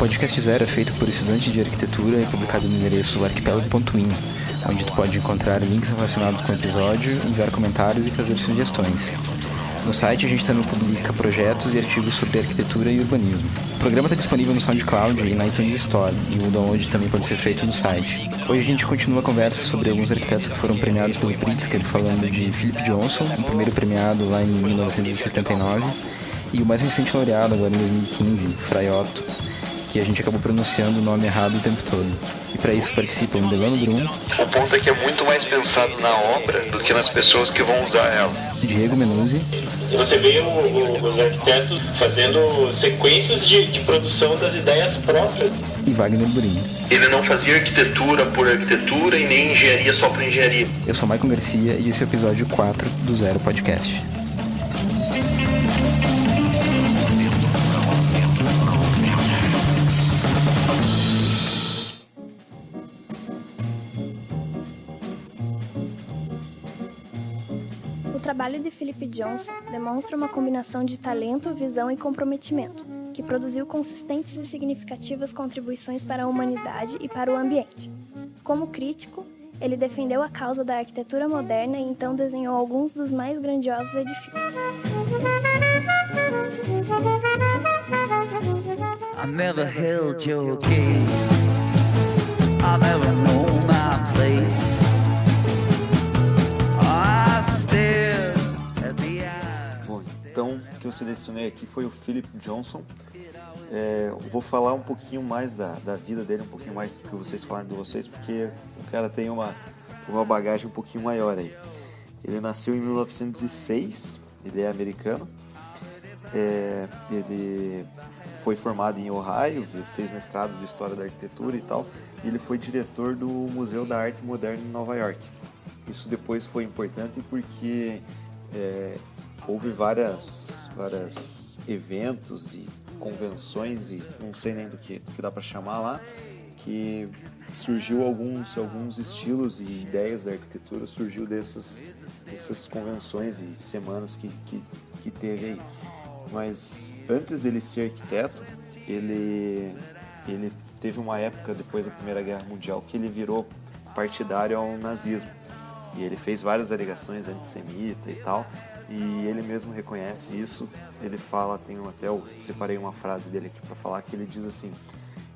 Podcast Zero é feito por estudantes de arquitetura e publicado no endereço arquipelago.in, onde tu pode encontrar links relacionados com o episódio, enviar comentários e fazer sugestões. No site a gente também publica projetos e artigos sobre arquitetura e urbanismo. O programa está disponível no SoundCloud e na iTunes Store, e o download também pode ser feito no site. Hoje a gente continua a conversa sobre alguns arquitetos que foram premiados pelo Pritzker, falando de Philip Johnson, o primeiro premiado lá em 1979, e o mais recente laureado agora em 2015, Frei Otto, que a gente acabou pronunciando o nome errado o tempo todo. E para isso participam Delano Brum. O ponto é que é muito mais pensado na obra do que nas pessoas que vão usar ela. Diego Menuzzi. E você vê os arquitetos fazendo sequências de produção das ideias próprias. E Wagner Burin. Ele não fazia arquitetura por arquitetura e nem engenharia só por engenharia. Eu sou Maicon Garcia e esse é o episódio 4 do Zero Podcast. O trabalho de Philip Johnson demonstra uma combinação de talento, visão e comprometimento, que produziu consistentes e significativas contribuições para a humanidade e para o ambiente. Como crítico, ele defendeu a causa da arquitetura moderna e então desenhou alguns dos mais grandiosos edifícios. I never held your gaze. I never know my place. Bom, então o que eu selecionei aqui foi o Philip Johnson. Vou falar um pouquinho mais da vida dele, um pouquinho mais do que vocês falaram de vocês, porque o cara tem uma bagagem um pouquinho maior aí. Ele nasceu em 1906, ele é americano. Ele foi formado em Ohio, fez mestrado de História da Arquitetura e tal, e ele foi diretor do Museu da Arte Moderna em Nova York. Isso depois foi importante porque houve vários eventos e convenções, e não sei nem do que dá para chamar lá, que surgiu alguns estilos e ideias da arquitetura, surgiu dessas convenções e semanas que teve aí. Mas antes dele ser arquiteto, ele teve uma época depois da Primeira Guerra Mundial que ele virou partidário ao nazismo. E ele fez várias alegações antissemitas e tal, e ele mesmo reconhece isso. Ele fala, eu separei uma frase dele aqui para falar, que ele diz assim: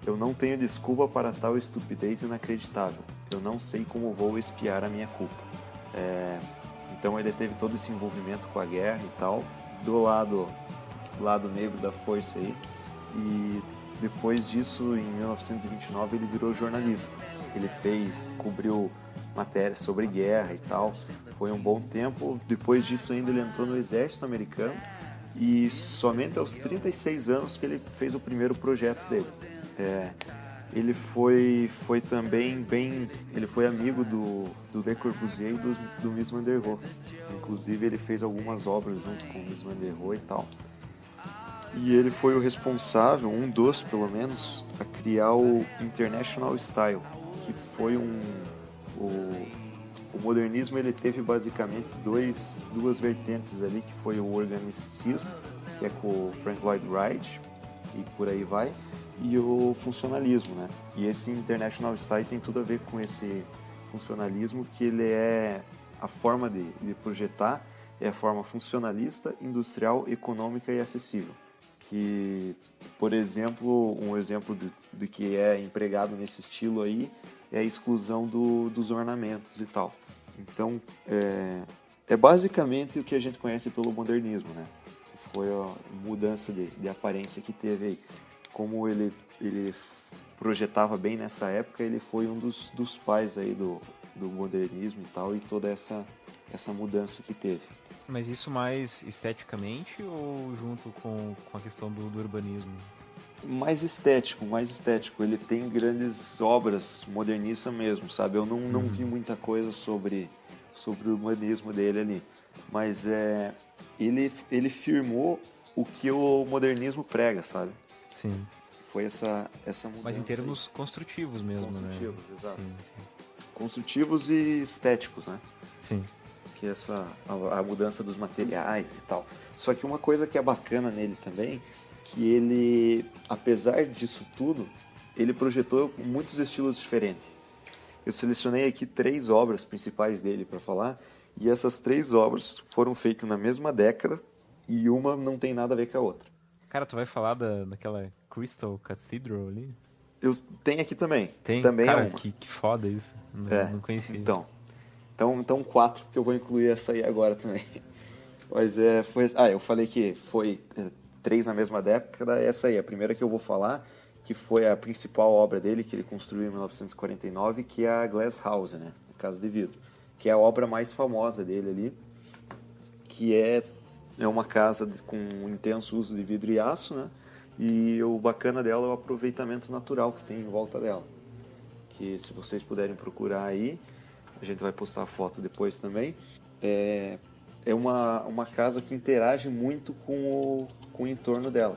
"Eu não tenho desculpa para tal estupidez inacreditável. Eu não sei como vou expiar a minha culpa." Então ele teve todo esse envolvimento com a guerra e tal, do lado negro da força aí, e depois disso, em 1929, ele virou jornalista. Ele cobriu matérias sobre guerra e tal, foi um bom tempo. Depois disso ainda ele entrou no exército americano, e somente aos 36 anos que ele fez o primeiro projeto dele. Ele foi também ele foi amigo do Le Corbusier e do Mies van der Rohe. Inclusive ele fez algumas obras junto com o Mies van der Rohe e tal. E ele foi o responsável, um dos pelo menos, a criar o International Style, que foi o modernismo. Ele teve basicamente duas vertentes ali, que foi o organicismo, que é com o Frank Lloyd Wright, e por aí vai, e o funcionalismo, né? E esse International Style tem tudo a ver com esse funcionalismo, que ele é a forma de projetar, é a forma funcionalista, industrial, econômica e acessível. Que, por exemplo, um exemplo do que é empregado nesse estilo aí é a exclusão dos ornamentos e tal. Então, é basicamente o que a gente conhece pelo modernismo, né? Foi a mudança de aparência que teve aí. Como ele projetava bem nessa época, ele foi um dos pais aí do modernismo e tal, e toda essa mudança que teve. Mas isso mais esteticamente ou junto com a questão do urbanismo? Mais estético. Ele tem grandes obras modernistas mesmo, sabe? Eu não vi muita coisa sobre o urbanismo dele ali. Mas ele firmou o que o modernismo prega, sabe? Sim. Foi essa mudança. Mas em termos construtivos mesmo, construtivos, né? Exato. Sim. Construtivos e estéticos, né? Sim. Que a mudança dos materiais e tal. Só que uma coisa que é bacana nele também que ele, apesar disso tudo, ele projetou muitos estilos diferentes. Eu selecionei aqui 3 obras principais dele para falar, e essas 3 obras foram feitas na mesma década e uma não tem nada a ver com a outra. Cara, tu vai falar daquela Crystal Cathedral ali? Eu tenho aqui também. Tem? Também Cara, é uma. que foda isso. Não conhecia. Então 4, porque eu vou incluir essa aí agora também. Mas eu falei que foi 3 na mesma década, essa aí, a primeira que eu vou falar, que foi a principal obra dele, que ele construiu em 1949, que é a Glass House, né? A Casa de Vidro. Que é a obra mais famosa dele ali, que é uma casa com um intenso uso de vidro e aço, né? E o bacana dela é o aproveitamento natural que tem em volta dela. Que se vocês puderem procurar aí, a gente vai postar a foto depois também. É uma casa que interage muito com o entorno dela,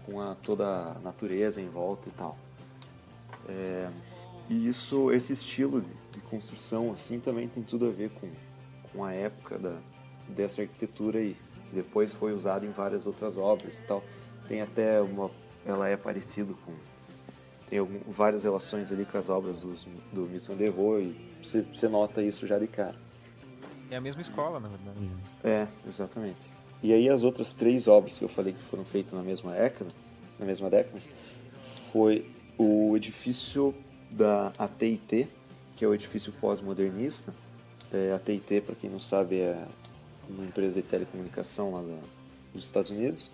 com toda a natureza em volta e tal. E esse estilo de construção assim também tem tudo a ver com a época dessa arquitetura aí, que depois foi usada em várias outras obras e tal. Tem até ela é parecida tem várias relações ali com as obras do Mies van der Rohe, e você nota isso já de cara. É a mesma escola, na verdade. Exatamente. E aí as outras 3 obras que eu falei que foram feitas na mesma década, foi o edifício da AT&T, que é o edifício pós-modernista. A AT&T, para quem não sabe, é uma empresa de telecomunicação lá dos Estados Unidos,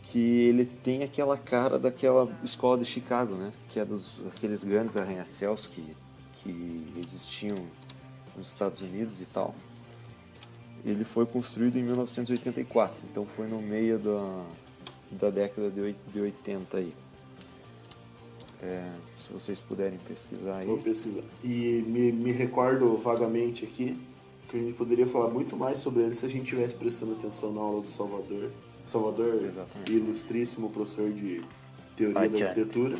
que ele tem aquela cara daquela escola de Chicago, né? Que é aqueles grandes arranha-céus que existiam nos Estados Unidos e tal. Ele foi construído em 1984, então foi no meio da década de 80 aí. Se vocês puderem pesquisar aí. Vou pesquisar. E me recordo vagamente aqui que a gente poderia falar muito mais sobre ele se a gente estivesse prestando atenção na aula do Salvador. Exatamente. Ilustríssimo professor de teoria da arquitetura.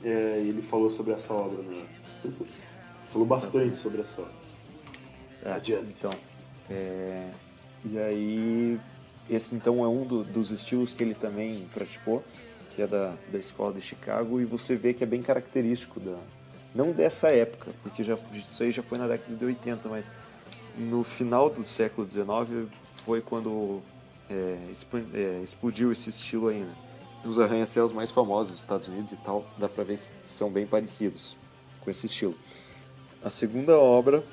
Ele falou sobre essa obra, né? Falou bastante sobre essa obra. Então, e aí, esse então é um dos estilos que ele também praticou, que é da escola de Chicago, e você vê que é bem característico não dessa época, porque isso aí já foi na década de 80, mas no final do século XIX foi quando explodiu esse estilo ainda. Os arranha-céus mais famosos dos Estados Unidos e tal, dá pra ver que são bem parecidos com esse estilo. A segunda obra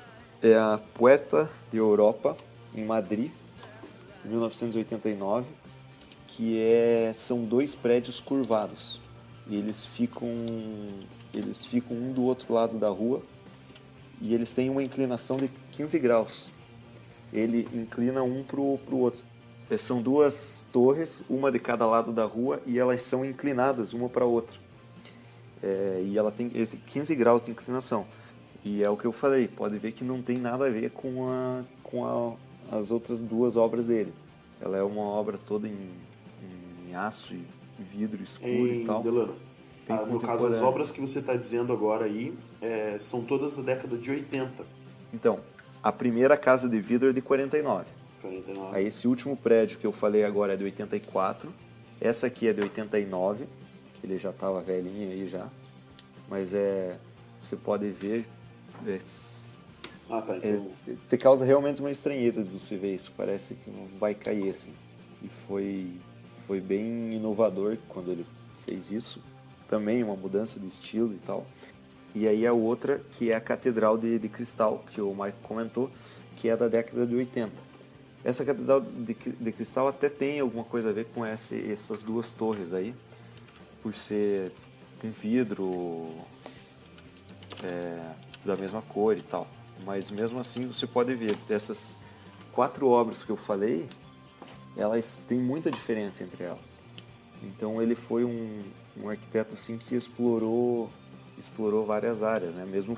é a Puerta de Europa, em Madrid, em 1989, que são 2 prédios curvados. E eles ficam um do outro lado da rua, e eles têm uma inclinação de 15 graus. Ele inclina um pro outro. São 2 torres, uma de cada lado da rua, e elas são inclinadas uma para a outra. E ela tem 15 graus de inclinação. E é o que eu falei, pode ver que não tem nada a ver com as outras 2 obras dele. Ela é uma obra toda em aço e vidro escuro e tal. Delano, no caso, as obras que você está dizendo agora aí são todas da década de 80. Então, a primeira casa de vidro é de 49. Aí esse último prédio que eu falei agora é de 84. Essa aqui é de 89, que ele já estava velhinho aí já. Mas você pode ver... Então... te causa realmente uma estranheza de você ver isso. Parece que não vai cair assim. E foi bem inovador quando ele fez isso. Também uma mudança de estilo e tal. E aí a outra, que é a Catedral de Cristal, que o Mike comentou, que é da década de 80. Essa Catedral de Cristal até tem alguma coisa a ver com essas 2 torres aí, por ser com vidro da mesma cor e tal. Mas mesmo assim você pode ver, dessas 4 obras que eu falei, elas têm muita diferença entre elas. Então ele foi um arquiteto assim, que explorou várias áreas, né? Mesmo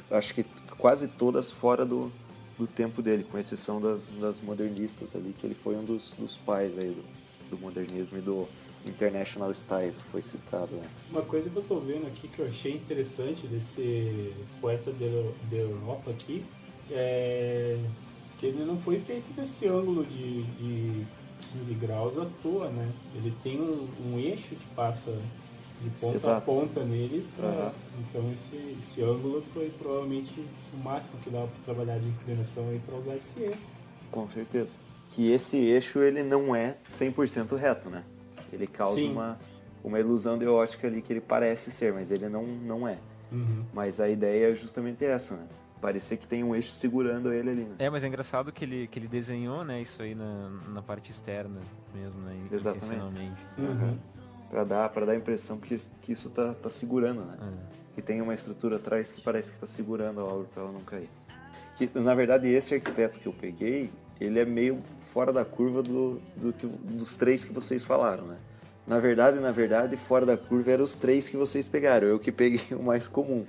acho que quase todas fora do tempo dele, com exceção das modernistas ali, que ele foi um dos pais aí do modernismo e do International Style, que foi citado antes. Uma coisa que eu tô vendo aqui que eu achei interessante desse Puerta de Europa aqui é que ele não foi feito nesse ângulo de 15 graus atua, né? Ele tem um eixo que passa de ponta Exato. a ponta nele, então esse ângulo foi provavelmente o máximo que dava para trabalhar de inclinação aí para usar esse eixo. Com certeza. Que esse eixo ele não é 100% reto, né? Ele causa uma ilusão de ótica ali que ele parece ser, mas ele não é. Uhum. Mas a ideia é justamente essa, né? Parecer que tem um eixo segurando ele ali, né? Mas é engraçado que ele desenhou, né, isso aí na parte externa mesmo, né? Exatamente. Intencionalmente. Uhum. Pra dar a impressão que isso tá segurando, né? Que tem uma estrutura atrás que parece que tá segurando a obra pra ela não cair. Que, na verdade, esse arquiteto que eu peguei, ele é meio fora da curva dos três que vocês falaram, né? Na verdade, fora da curva eram os três que vocês pegaram. Eu que peguei o mais comum.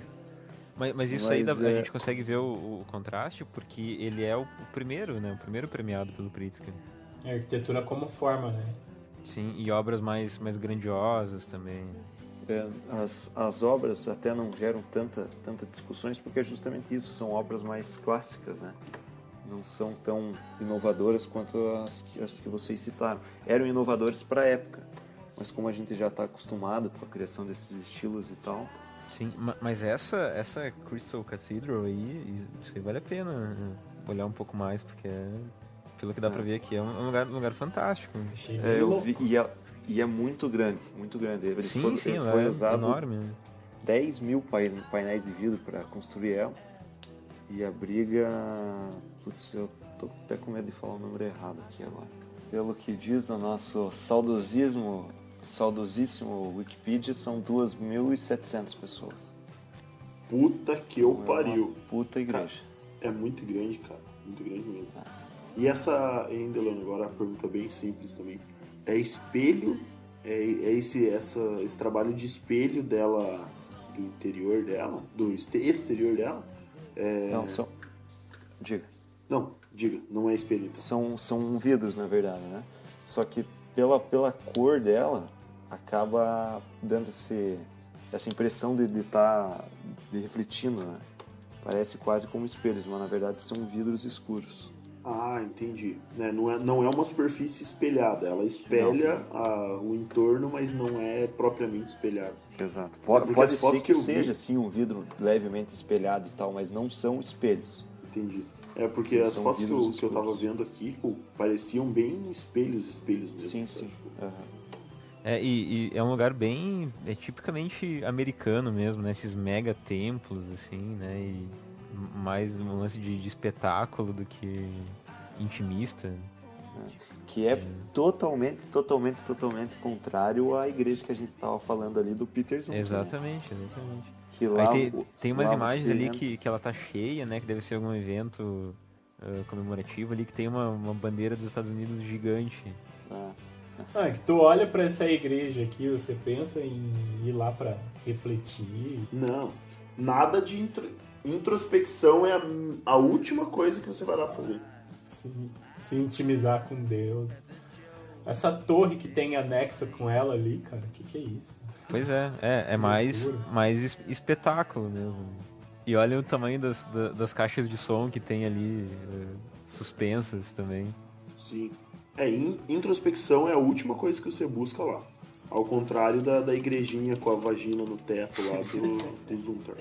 Mas isso aí a gente consegue ver o contraste, porque ele é o primeiro, né? O primeiro premiado pelo Pritzker. A arquitetura como forma, né? Sim, e obras mais grandiosas também. As obras até não geram tanta discussões, porque é justamente isso, são obras mais clássicas, né? Não são tão inovadoras quanto as que vocês citaram. Eram inovadoras para a época, mas como a gente já está acostumado com a criação desses estilos e tal... Sim, mas essa Crystal Cathedral aí, isso aí vale a pena olhar um pouco mais, porque pelo que dá pra ver aqui, é um lugar fantástico. Eu vi, e é muito grande, muito grande. Ele Sim, foi usado enorme. 10 mil painéis de vidro para construir ela, e abriga... Putz, eu tô até com medo de falar o número errado aqui agora. Pelo que diz o nosso saudosíssimo Wikipedia, são 2.700 pessoas. Puta que eu pariu. Puta igreja. Cara, é muito grande, cara. Muito grande mesmo. E essa, hein, Delano, agora a pergunta bem simples também. É espelho? Esse trabalho de espelho dela, do interior dela? Do exterior dela? Não, são... Diga. Não, diga. Não é espelho, então. São vidros, na verdade, né? Só que pela cor dela, acaba dando essa impressão de refletindo, né? Parece quase como espelhos, mas na verdade são vidros escuros. Ah, entendi. Não é uma superfície espelhada, ela espelha o entorno, mas não é propriamente espelhada. Exato. Pode ser que seja sim um vidro levemente espelhado e tal, mas não são espelhos. Entendi. Porque as fotos que eu tava vendo aqui pareciam bem espelhos mesmo. Sim. E é um lugar bem... tipicamente americano mesmo, né? Esses mega templos, assim, né? E mais um lance de espetáculo do que intimista. Que é totalmente contrário à igreja que a gente tava falando ali do Peter Zumthor. Exatamente. Que lá, tem umas imagens ali que ela tá cheia, né? Que deve ser algum evento comemorativo ali, que tem uma bandeira dos Estados Unidos gigante. Que tu olha pra essa igreja aqui, você pensa em ir lá pra refletir. Não, nada de introspecção é a última coisa que você vai lá fazer. Se intimizar com Deus. Essa torre que tem anexa com ela ali, cara, que é isso? Pois é mais espetáculo mesmo. E olha o tamanho das caixas de som que tem ali, suspensas também. Sim. Introspecção é a última coisa que você busca lá. Ao contrário da igrejinha com a vagina no teto lá do Zumthor.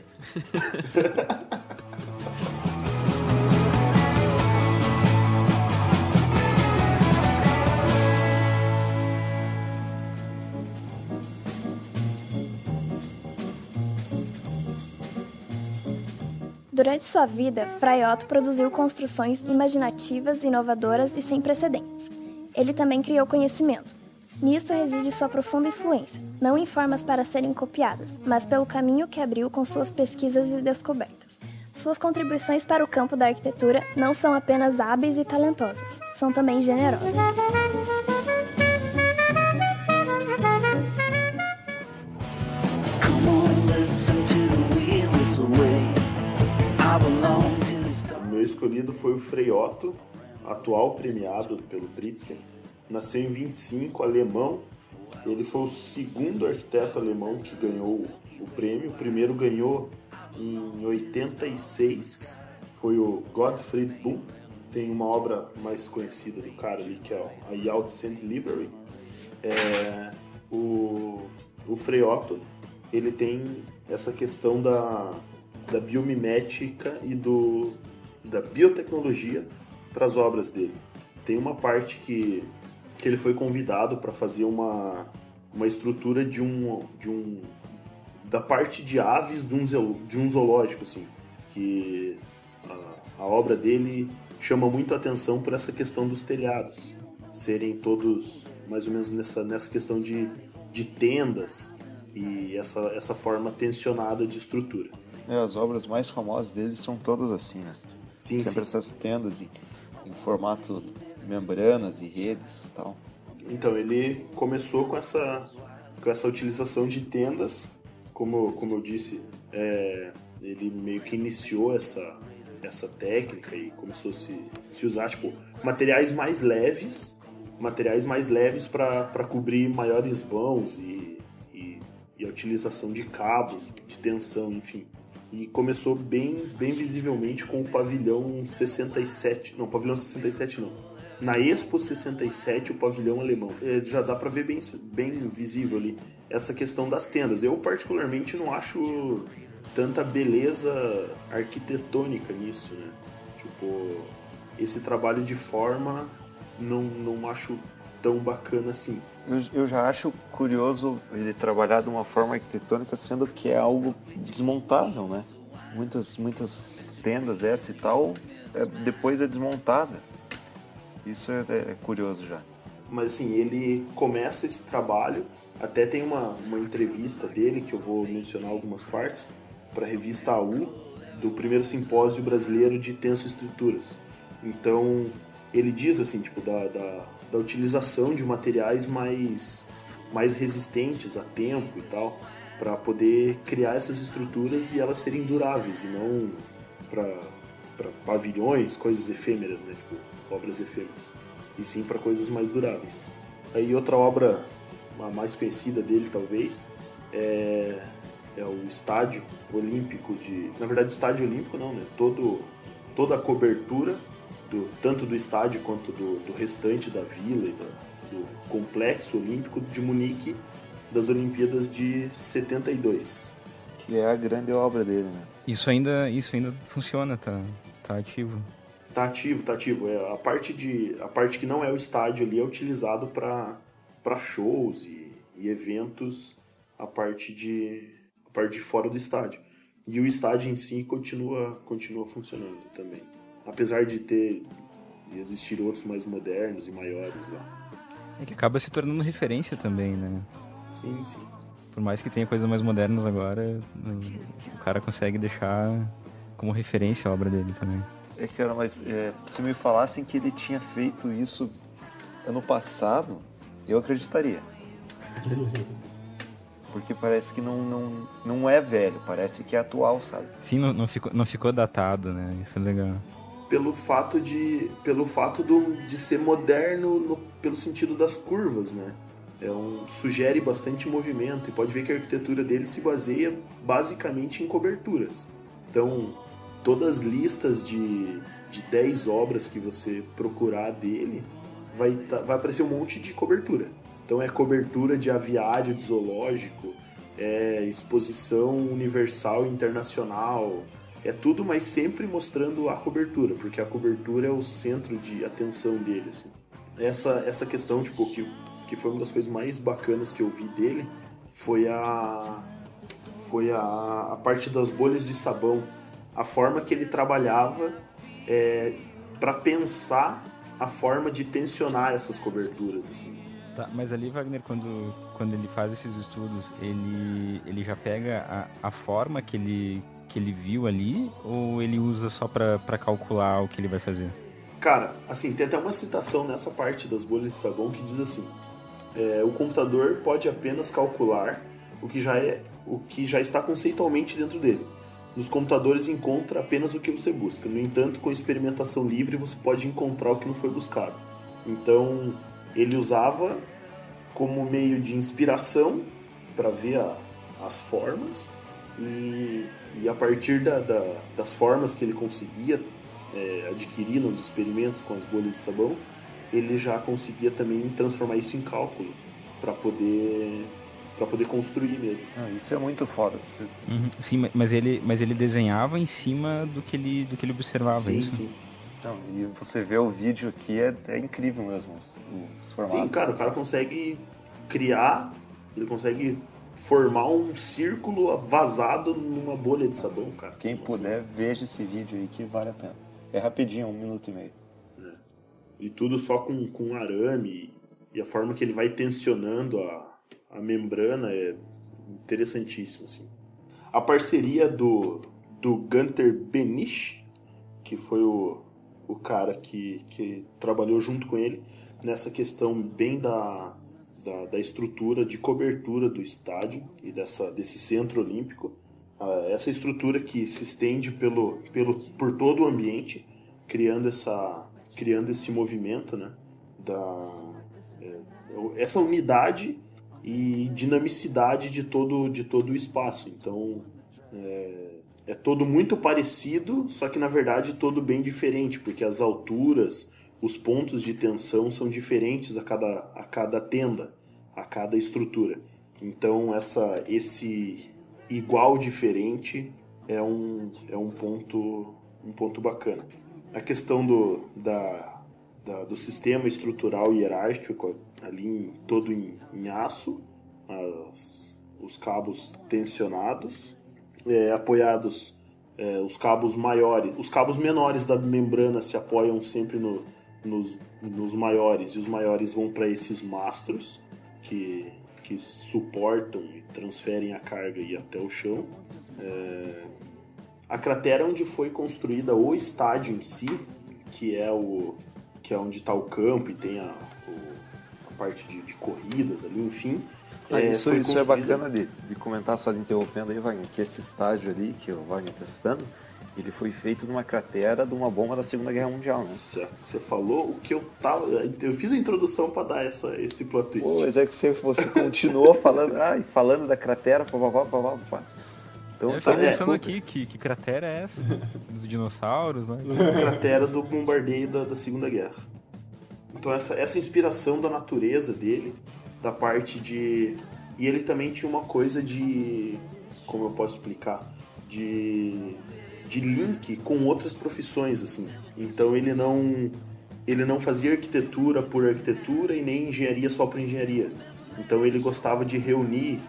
Durante sua vida, Frei Otto produziu construções imaginativas, inovadoras e sem precedentes. Ele também criou conhecimento. Nisto reside sua profunda influência, não em formas para serem copiadas, mas pelo caminho que abriu com suas pesquisas e descobertas. Suas contribuições para o campo da arquitetura não são apenas hábeis e talentosas, são também generosas. O meu escolhido foi o Frei Otto, atual premiado pelo Pritzker. Nasceu em 25, alemão. Ele foi o segundo arquiteto alemão que ganhou o prêmio. O primeiro ganhou em 86, foi o Gottfried Bull. tem uma obra mais conhecida do cara ali, que é a Yacht Saint Library. O Frei Otto, ele tem essa questão da biomimética e da biotecnologia para as obras dele. Tem uma parte que ele foi convidado para fazer uma estrutura da parte de aves de um zoológico, assim, que a obra dele chama muito a atenção por essa questão dos telhados serem todos mais ou menos nessa questão de tendas e essa forma tensionada de estrutura. As obras mais famosas dele são todas assim, né? Sim, sempre essas tendas em formato membranas e redes e tal. Então, ele começou com essa utilização de tendas, como eu disse, ele meio que iniciou essa técnica e começou a se usar, tipo, materiais mais leves para cobrir maiores vãos e a utilização de cabos, de tensão, enfim. E começou bem visivelmente com o pavilhão 67, não, pavilhão 67 não. Na Expo 67, o pavilhão alemão. Já dá para ver bem visível ali essa questão das tendas. Eu particularmente não acho tanta beleza arquitetônica nisso, né? Tipo, esse trabalho de forma não acho tão bacana assim. Eu já acho curioso ele trabalhar de uma forma arquitetônica, sendo que é algo desmontável, né? Muitas tendas dessa e tal, depois é desmontada. Isso é curioso já. Mas assim, ele começa esse trabalho, até tem uma entrevista dele, que eu vou mencionar algumas partes, para a revista AU, do primeiro simpósio brasileiro de tensoestruturas. Então, ele diz assim, tipo, da utilização de materiais mais resistentes a tempo e tal, para poder criar essas estruturas e elas serem duráveis, e não para pavilhões, coisas efêmeras, né, tipo, obras efêmeras, e sim para coisas mais duráveis. Aí outra obra, a mais conhecida dele talvez, é o Estádio Olímpico na verdade, o Estádio Olímpico não, né, toda a cobertura, tanto do estádio quanto do restante da vila e do complexo olímpico de Munique das Olimpíadas de 72. Que é a grande obra dele, né? Isso ainda funciona, tá ativo. Tá ativo. A parte que não é o estádio ali é utilizado para shows e eventos, a parte de fora do estádio. E o estádio em si continua funcionando também. Apesar de existir outros mais modernos e maiores lá. É que acaba se tornando referência também, né? Sim. Por mais que tenha coisas mais modernas agora, o cara consegue deixar como referência a obra dele também. Cara, mas se me falassem que ele tinha feito isso ano passado, eu acreditaria. Porque parece que não é velho, parece que é atual, sabe? Sim, não ficou datado, né? Isso é legal. Pelo fato de ser moderno pelo sentido das curvas, né? Sugere bastante movimento, e pode ver que a arquitetura dele se baseia basicamente em coberturas. Então, todas as listas de 10 obras que você procurar dele, vai aparecer um monte de cobertura. Então é cobertura de aviário, de zoológico, é exposição universal e internacional, é tudo, mas sempre mostrando a cobertura, porque a cobertura é o centro de atenção dele, assim. Essa questão, tipo, que foi uma das coisas mais bacanas que eu vi dele, foi a parte das bolhas de sabão. A forma que ele trabalhava para pensar a forma de tensionar essas coberturas, assim. Tá, mas ali, Wagner, quando ele faz esses estudos, ele já pega a forma que ele viu ali, ou ele usa só para calcular o que ele vai fazer? Cara, assim, tem até uma citação nessa parte das bolhas de sabão que diz assim: o computador pode apenas calcular o que já está conceitualmente dentro dele. Nos computadores encontra apenas o que você busca. No entanto, com experimentação livre, você pode encontrar o que não foi buscado. Então, ele usava como meio de inspiração para ver as formas, e a partir das formas que ele conseguia adquirir nos experimentos com as bolhas de sabão, ele já conseguia também transformar isso em cálculo para poder construir mesmo. Isso é muito foda. Sim, mas ele desenhava em cima do que ele observava. Sim, isso? sim. Não, e você vê o vídeo aqui, é incrível mesmo os formatos. Sim, cara, o cara consegue criar, ele consegue formar um círculo vazado numa bolha de sabão, cara. Quem puder, veja esse vídeo aí que vale a pena. É rapidinho, 1 minuto e meio. E tudo só com arame, e a forma que ele vai tensionando a membrana é interessantíssimo, assim. A parceria do Gunter Benich, que foi o cara que trabalhou junto com ele nessa questão bem da estrutura de cobertura do estádio e desse centro olímpico. Essa estrutura que se estende por todo o ambiente, criando esse movimento, né, essa unidade e dinamicidade de todo o espaço. Então é todo muito parecido, só que na verdade todo bem diferente, porque as alturas, os pontos de tensão são diferentes a cada tenda, a cada estrutura. Então esse igual diferente é um ponto bacana. A questão do sistema estrutural hierárquico ali todo em aço, os cabos tensionados, apoiados, os cabos menores da membrana se apoiam sempre nos maiores, e os maiores vão para esses mastros que suportam e transferem a carga e até o chão. A cratera onde foi construída o estádio em si, que é onde está o campo e tem a parte de corridas ali, enfim. Isso é bacana de comentar, só de interrompendo aí, Wagner, que esse estádio ali que o Wagner está citando, ele foi feito numa cratera de uma bomba da Segunda Guerra Mundial, né? Você falou o que eu tava... Eu fiz a introdução para dar esse plot twist. Pô, mas é que você continuou falando da cratera, pá. Então, eu estou pensando aqui, que cratera é essa? Dos dinossauros, né? Cratera do bombardeio da Segunda Guerra. Então essa inspiração da natureza dele, da parte de... E ele também tinha uma coisa de... Como eu posso explicar? De link com outras profissões, assim. Então ele não fazia arquitetura por arquitetura e nem engenharia só por engenharia. Então ele gostava de reunir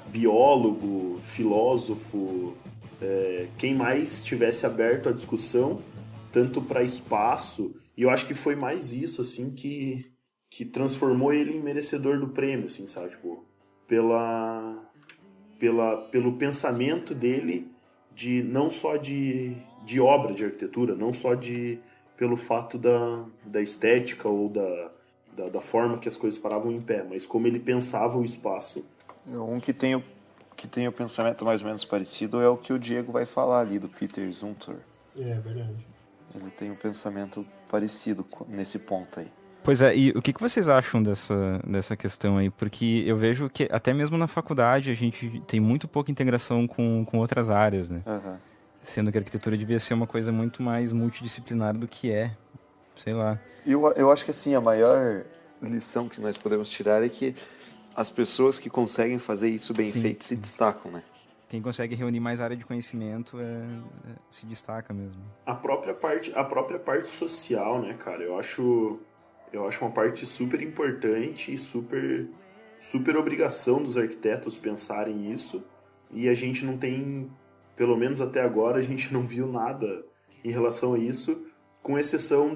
biólogo, filósofo, quem mais estivesse aberto à discussão, tanto para espaço, e eu acho que foi mais isso, assim, que transformou ele em merecedor do prêmio, assim, sabe, tipo, pelo pensamento dele, não só de obra de arquitetura, não só pelo fato da estética ou da forma que as coisas paravam em pé, mas como ele pensava o espaço. Um que tem o pensamento mais ou menos parecido é o que o Diego vai falar ali, do Peter Zumthor. É verdade. Ele tem um pensamento parecido nesse ponto aí. Pois é, e o que vocês acham dessa questão aí? Porque eu vejo que até mesmo na faculdade a gente tem muito pouca integração com outras áreas, né? Uhum. Sendo que a arquitetura devia ser uma coisa muito mais multidisciplinar do que é, sei lá. Eu acho que assim, a maior lição que nós podemos tirar é que as pessoas que conseguem fazer isso bem feito se destacam, né? Quem consegue reunir mais área de conhecimento se destaca mesmo. A própria parte social, né, cara? Eu acho uma parte super importante e super obrigação dos arquitetos pensarem isso. E a gente não tem, pelo menos até agora, a gente não viu nada em relação a isso, com exceção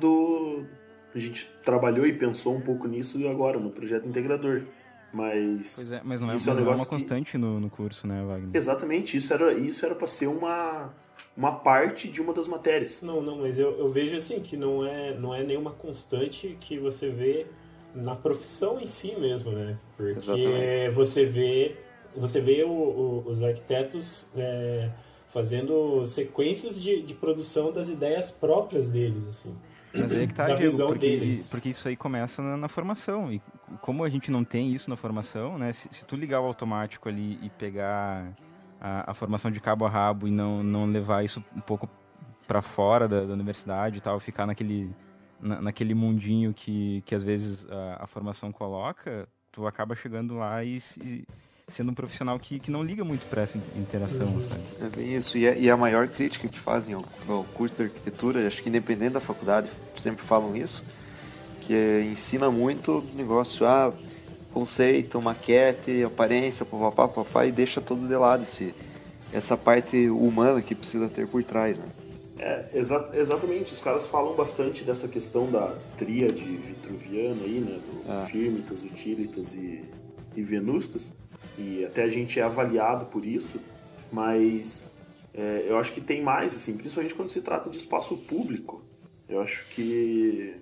a gente trabalhou e pensou um pouco nisso agora, no projeto integrador. Mas não é, isso não é uma constante no curso, né, Wagner? Exatamente, isso era para ser uma parte de uma das matérias. Não, mas eu vejo assim que não é nenhuma constante que você vê na profissão em si mesmo, né? Porque exatamente. você vê os arquitetos fazendo sequências de produção das ideias próprias deles, assim. Mas aí é que tá, da Diego, visão deles. porque isso aí começa na formação, e como a gente não tem isso na formação, né, se tu ligar o automático ali e pegar a formação de cabo a rabo e não levar isso um pouco para fora da universidade e tal, ficar naquele mundinho que às vezes a formação coloca, tu acaba chegando lá e sendo um profissional que não liga muito para essa interação, sabe? É bem isso. E a maior crítica que fazem ao curso de arquitetura, acho que independente da faculdade, sempre falam isso, que ensina muito negócio, conceito, maquete, aparência, papapá, e deixa tudo de lado essa parte humana que precisa ter por trás, né? Exatamente. Os caras falam bastante dessa questão da tríade vitruviana aí, né? Do Firmitas, Utilitas e Venustas. E até a gente é avaliado por isso, mas eu acho que tem mais, assim, principalmente quando se trata de espaço público. Eu acho que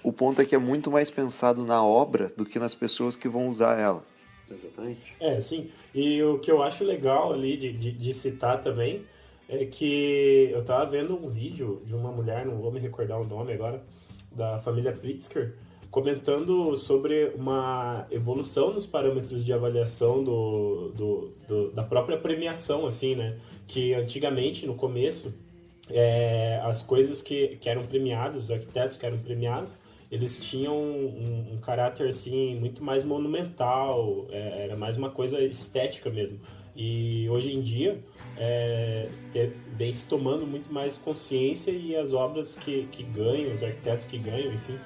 o ponto é que é muito mais pensado na obra do que nas pessoas que vão usar ela. Exatamente. Sim. E o que eu acho legal ali de citar também é que eu tava vendo um vídeo de uma mulher, não vou me recordar o nome agora, da família Pritzker, comentando sobre uma evolução nos parâmetros de avaliação da própria premiação, assim, né? Que antigamente, no começo, as coisas que eram premiadas, os arquitetos que eram premiados, eles tinham um caráter, assim, muito mais monumental, era mais uma coisa estética mesmo. E hoje em dia, vem se tomando muito mais consciência, e as obras que ganham, os arquitetos que ganham, enfim,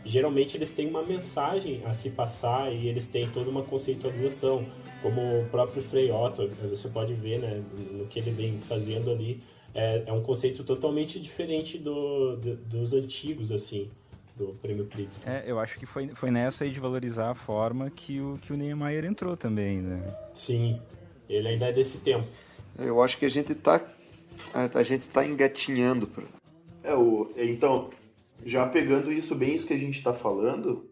geralmente eles têm uma mensagem a se passar, e eles têm toda uma conceitualização, como o próprio Frei Otto, você pode ver, né, no que ele vem fazendo ali, é um conceito totalmente diferente dos antigos, assim, do Prêmio Pritzker. Eu acho que foi nessa aí de valorizar a forma que o Niemeyer entrou também, né? Sim, ele ainda é desse tempo. Eu acho que a gente tá engatinhando. Então, já pegando isso que a gente está falando,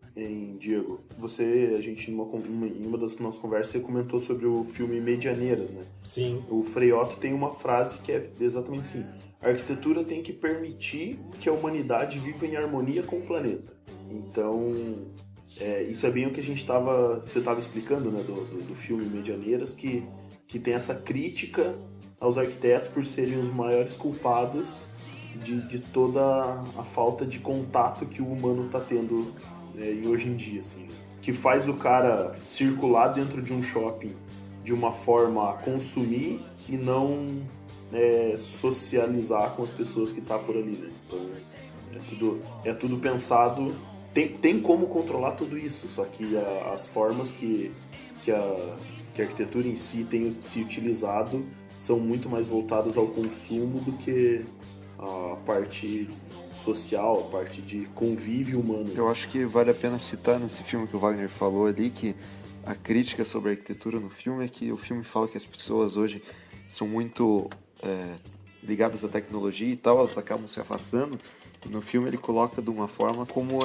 Diego, a gente em uma das nossas conversas, você comentou sobre o filme Medianeiras, né? Sim. O Frei Otto tem uma frase que é exatamente assim: a arquitetura tem que permitir que a humanidade viva em harmonia com o planeta. Então, isso é bem o que você estava explicando, né, do filme Medianeiras, que tem essa crítica aos arquitetos por serem os maiores culpados de toda a falta de contato que o humano está tendo hoje em dia, assim, que faz o cara circular dentro de um shopping de uma forma a consumir e não socializar com as pessoas que tá por ali, né? Então é tudo pensado, tem como controlar tudo isso, só que as formas que a arquitetura em si tem se utilizado são muito mais voltadas ao consumo do que a parte social, a parte de convívio humano. Eu acho que vale a pena citar nesse filme que o Wagner falou ali, que a crítica sobre a arquitetura no filme é que o filme fala que as pessoas hoje são muito ligadas à tecnologia e tal, elas acabam se afastando, e no filme ele coloca de uma forma como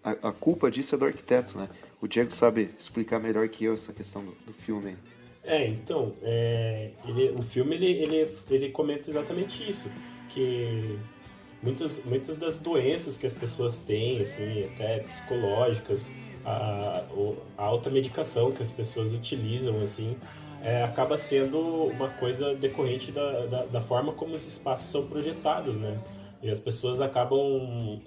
a culpa disso é do arquiteto, né? O Diego sabe explicar melhor que eu essa questão do filme. Então, o filme ele comenta exatamente isso, que muitas das doenças que as pessoas têm, assim, até psicológicas, a alta medicação que as pessoas utilizam, assim, acaba sendo uma coisa decorrente da forma como os espaços são projetados, né? E as pessoas acabam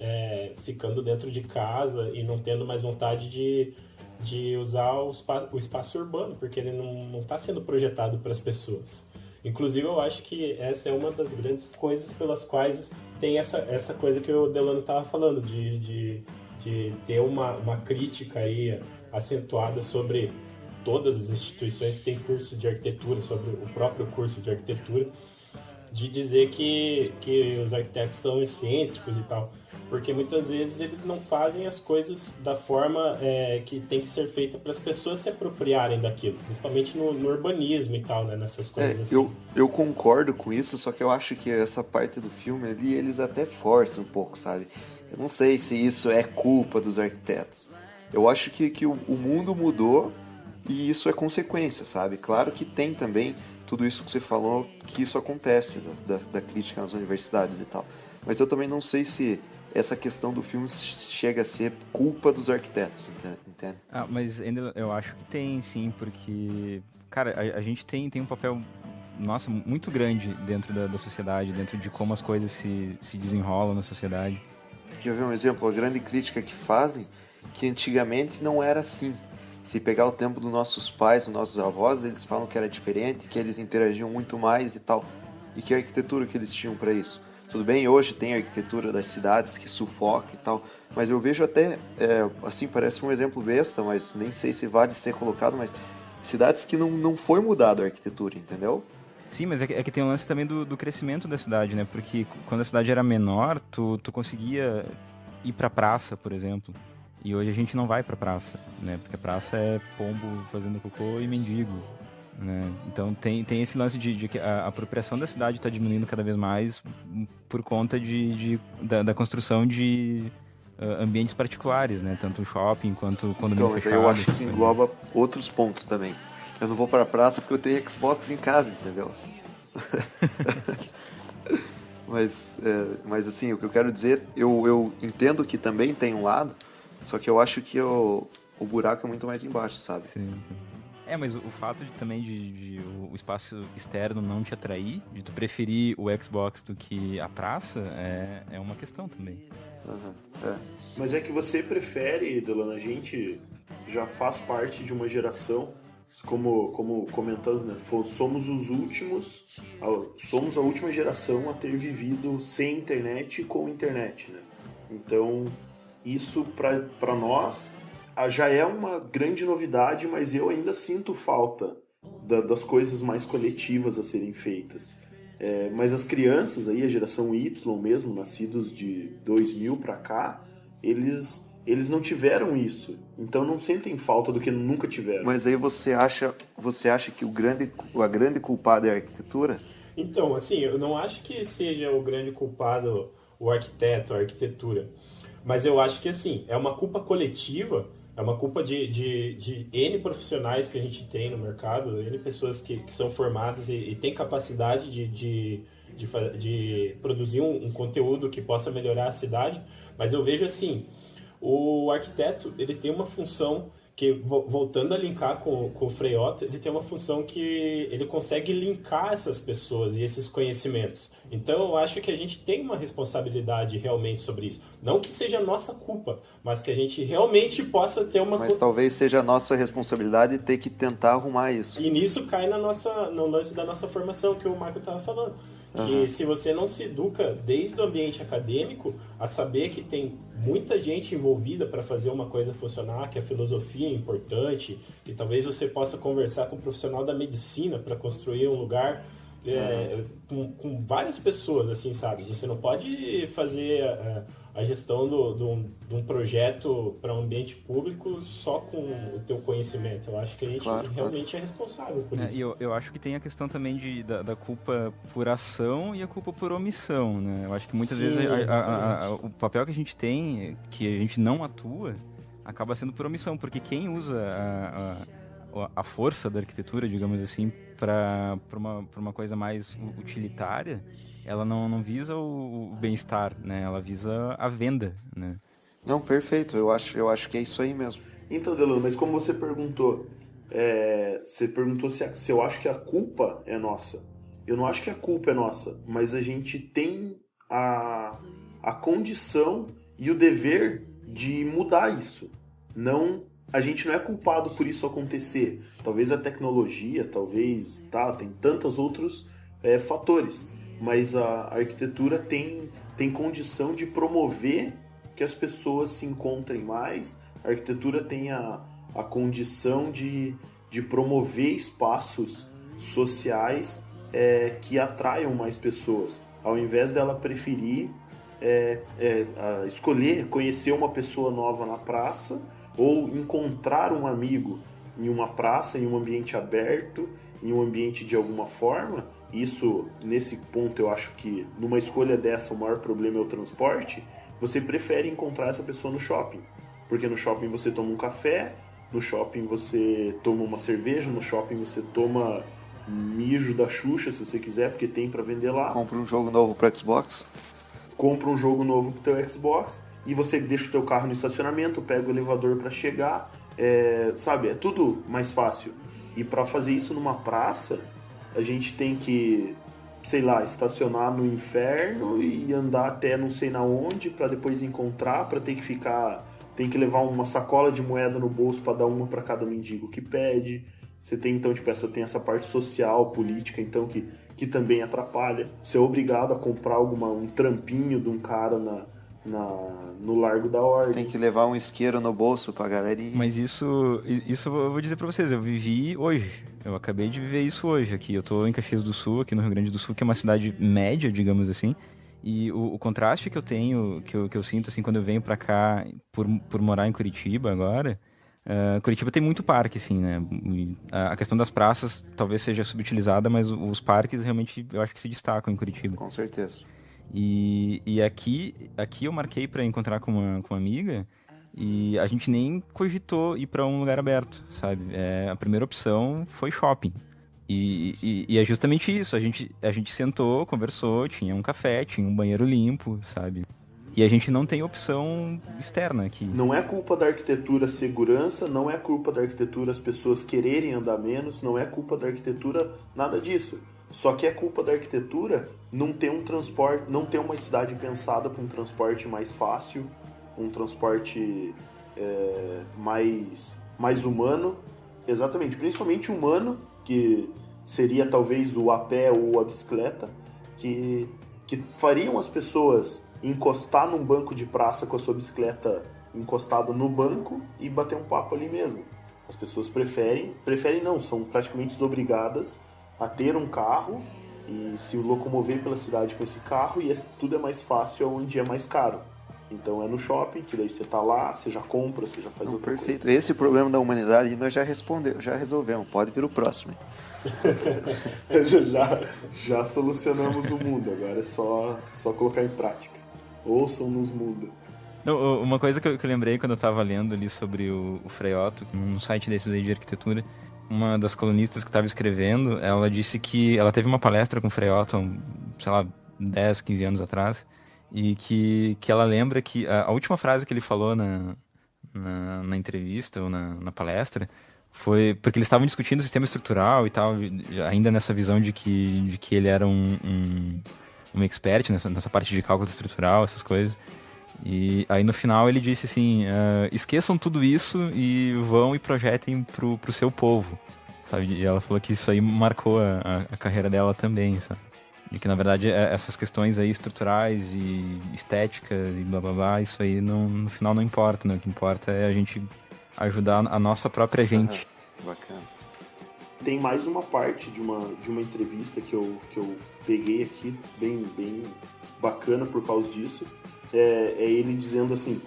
ficando dentro de casa e não tendo mais vontade de usar o espaço urbano, porque ele não está sendo projetado para as pessoas. Inclusive, eu acho que essa é uma das grandes coisas pelas quais tem essa coisa que o Delano estava falando, de ter uma crítica aí acentuada sobre todas as instituições que têm curso de arquitetura, sobre o próprio curso de arquitetura, de dizer que os arquitetos são excêntricos e tal, porque muitas vezes eles não fazem as coisas da forma que tem que ser feita para as pessoas se apropriarem daquilo, principalmente no urbanismo e tal, né, nessas coisas assim. Eu concordo com isso, só que eu acho que essa parte do filme ali, eles até forçam um pouco, sabe? Eu não sei se isso é culpa dos arquitetos. Eu acho que o mundo mudou e isso é consequência, sabe? Claro que tem também tudo isso que você falou, que isso acontece, da crítica nas universidades e tal. Mas eu também não sei se essa questão do filme chega a ser culpa dos arquitetos, entende? Mas ainda eu acho que tem, sim, porque, cara, a gente tem um papel muito grande dentro da sociedade, dentro de como as coisas se desenrolam na sociedade. Quer ver um exemplo? A grande crítica que fazem, que antigamente não era assim. Se pegar o tempo dos nossos pais, dos nossos avós, eles falam que era diferente, que eles interagiam muito mais e tal. E que arquitetura que eles tinham para isso? Tudo bem, hoje tem a arquitetura das cidades que sufoca e tal, mas eu vejo até, assim, parece um exemplo besta, mas nem sei se vale ser colocado, mas cidades que não foi mudado a arquitetura, entendeu? Sim, mas é que tem um lance também do crescimento da cidade, né? Porque quando a cidade era menor, tu conseguia ir pra praça, por exemplo. E hoje a gente não vai pra praça, né? Porque a praça é pombo fazendo cocô e mendigo, né? Então tem esse lance de que a apropriação da cidade está diminuindo cada vez mais por conta da construção de ambientes particulares, né? Tanto shopping quanto condomínio fechado. Eu acho que engloba outros pontos também. Eu não vou pra praça porque eu tenho Xbox em casa, entendeu? mas assim, o que eu quero dizer, eu entendo que também tem um lado, só que eu acho que o buraco é muito mais embaixo, sabe? Sim. Mas o fato também de o espaço externo não te atrair, de tu preferir o Xbox do que a praça, é uma questão também. Mas é que você prefere, Delano, a gente já faz parte de uma geração, como comentando, né? Somos os últimos, somos a última geração a ter vivido sem internet e com internet, né? Então, isso para nós já é uma grande novidade, mas eu ainda sinto falta das coisas mais coletivas a serem feitas. Mas as crianças aí, a geração Y mesmo, nascidos de 2000 para cá, eles não tiveram isso. Então não sentem falta do que nunca tiveram. Mas aí você acha que a grande culpada é a arquitetura? Então, assim, eu não acho que seja o grande culpado o arquiteto, a arquitetura. Mas eu acho que, assim, é uma culpa coletiva. É uma culpa de N profissionais que a gente tem no mercado, N pessoas que são formadas e têm capacidade de produzir um conteúdo que possa melhorar a cidade. Mas eu vejo assim, o arquiteto ele tem uma função que, voltando a linkar com o Frei Otto, ele tem uma função que ele consegue linkar essas pessoas e esses conhecimentos. Então eu acho que a gente tem uma responsabilidade realmente sobre isso. Não que seja nossa culpa, mas que a gente realmente possa ter uma... Mas talvez seja a nossa responsabilidade ter que tentar arrumar isso. E nisso cai no lance da nossa formação, que o Marco estava falando. Que se você não se educa desde o ambiente acadêmico a saber que tem muita gente envolvida para fazer uma coisa funcionar, que a filosofia é importante, que talvez você possa conversar com um profissional da medicina para construir um lugar com várias pessoas, assim, sabe? Você não pode fazer a gestão de um projeto para um ambiente público só com o teu conhecimento. Eu acho que a gente realmente é responsável por isso. E eu acho que tem a questão também da culpa por ação e a culpa por omissão, né? Eu acho que muitas vezes o papel que a gente tem, que a gente não atua, acaba sendo por omissão, porque quem usa a força da arquitetura, digamos assim, para uma coisa mais utilitária, ela não visa o bem-estar, né? Ela visa a venda, né? Não, perfeito. Eu acho que é isso aí mesmo. Então, Delano, mas como você perguntou se eu acho que a culpa é nossa. Eu não acho que a culpa é nossa, mas a gente tem a condição e o dever de mudar isso. A gente não é culpado por isso acontecer. Talvez a tecnologia, tem tantos outros fatores. Mas a arquitetura tem condição de promover que as pessoas se encontrem mais. A arquitetura tem a condição de promover espaços sociais que atraiam mais pessoas. Ao invés dela preferir escolher conhecer uma pessoa nova na praça ou encontrar um amigo em uma praça, em um ambiente aberto, em um ambiente de alguma forma. Isso, nesse ponto, eu acho que numa escolha dessa o maior problema é o transporte. Você prefere encontrar essa pessoa no shopping, porque no shopping você toma um café, no shopping você toma uma cerveja, no shopping você toma mijo da Xuxa, se você quiser, porque tem pra vender lá. Compra um jogo novo pro Xbox. Compra um jogo novo pro teu Xbox e você deixa o teu carro no estacionamento, pega o elevador pra chegar, sabe? É tudo mais fácil. E pra fazer isso numa praça, a gente tem que, sei lá, estacionar no inferno e andar até não sei na onde para depois encontrar, para ter que ficar, tem que levar uma sacola de moeda no bolso para dar uma para cada mendigo que pede. Você tem então, tipo, tem essa parte social, política, então, que também atrapalha. Você é obrigado a comprar um trampinho de um cara no Largo da Ordem. Tem que levar um isqueiro no bolso pra galerinha. Mas isso eu vou dizer pra vocês, eu vivi hoje. Eu acabei de viver isso hoje aqui. Eu tô em Caxias do Sul, aqui no Rio Grande do Sul, que é uma cidade média, digamos assim. E o contraste que eu tenho, que eu sinto, assim, quando eu venho pra cá, por morar em Curitiba agora... Curitiba tem muito parque, assim, né? A questão das praças talvez seja subutilizada, mas os parques realmente eu acho que se destacam em Curitiba. Com certeza. E aqui eu marquei para encontrar com uma amiga e a gente nem cogitou ir para um lugar aberto, sabe? A primeira opção foi shopping. E é justamente isso, a gente sentou, conversou, tinha um café, tinha um banheiro limpo, sabe? E a gente não tem opção externa aqui. Não é culpa da arquitetura segurança, não é culpa da arquitetura as pessoas quererem andar menos, não é culpa da arquitetura nada disso. Só que é culpa da arquitetura não ter um transporte, não ter uma cidade pensada para um transporte mais fácil, um transporte mais humano. Exatamente, principalmente humano, que seria talvez o a pé ou a bicicleta, que fariam as pessoas encostar num banco de praça com a sua bicicleta encostada no banco e bater um papo ali mesmo. As pessoas preferem não, são praticamente desobrigadas a ter um carro e se locomover pela cidade com esse carro, e tudo é mais fácil onde é mais caro. Então é no shopping, que daí você tá lá, você já compra, você já faz outra perfeito. coisa. Esse problema da humanidade nós já resolvemos. Pode vir o próximo. já solucionamos o mundo, agora é só colocar em prática. Ouçam-nos mundo. Não, uma coisa que eu lembrei quando eu tava lendo ali sobre o Frei Otto, num site desses aí de arquitetura, uma das colunistas que tava escrevendo, ela disse que ela teve uma palestra com o Frei Otto, sei lá, 10, 15 anos atrás, e que ela lembra que a última frase que ele falou na entrevista ou na palestra foi porque eles estavam discutindo o sistema estrutural e tal, ainda nessa visão de que ele era um expert nessa parte de cálculo estrutural, essas coisas. E aí no final ele disse assim, esqueçam tudo isso e vão e projetem pro seu povo, sabe? E ela falou que isso aí marcou a carreira dela também, sabe? E que na verdade essas questões aí estruturais e estética e blá blá blá, isso aí no final não importa, né? O que importa é a gente ajudar a nossa própria gente. Bacana. Tem mais uma parte de uma entrevista que eu peguei aqui, bem bacana por causa disso. É ele dizendo assim: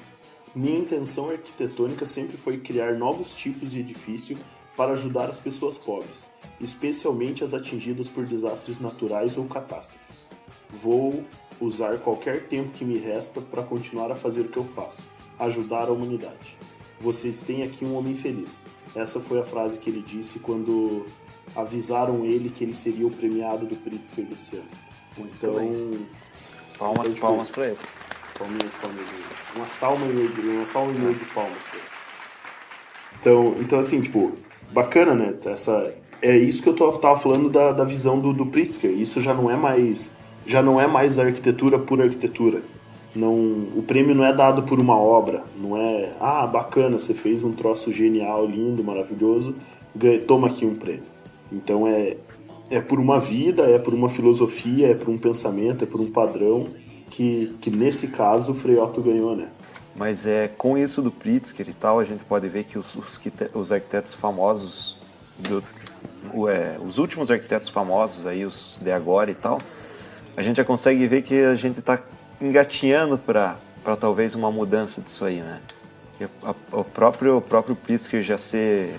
minha intenção arquitetônica sempre foi criar novos tipos de edifício para ajudar as pessoas pobres, especialmente as atingidas por desastres naturais ou catástrofes. Vou usar qualquer tempo que me resta para continuar a fazer o que eu faço, ajudar a humanidade. Vocês têm aqui um homem feliz. Essa foi a frase que ele disse quando avisaram ele que ele seria o premiado do Pritzker desse ano. Então, palmas para ele. Palminhas. Uma salva e meio de palmas para ele. Então assim, tipo, bacana, né? É isso que eu tava falando da visão do Pritzker. Isso já não é mais arquitetura por arquitetura. Não, o prêmio não é dado por uma obra, não é, bacana, você fez um troço genial, lindo, maravilhoso, toma aqui um prêmio. Então é por uma vida, é por uma filosofia, é por um pensamento, é por um padrão que nesse caso o Frei Otto ganhou, né? Mas com isso do Pritzker e tal, a gente pode ver que os arquitetos famosos, os últimos arquitetos famosos aí, os de agora e tal, a gente já consegue ver que a gente está engatinhando para talvez uma mudança disso aí, né? O próprio Pritzker já ser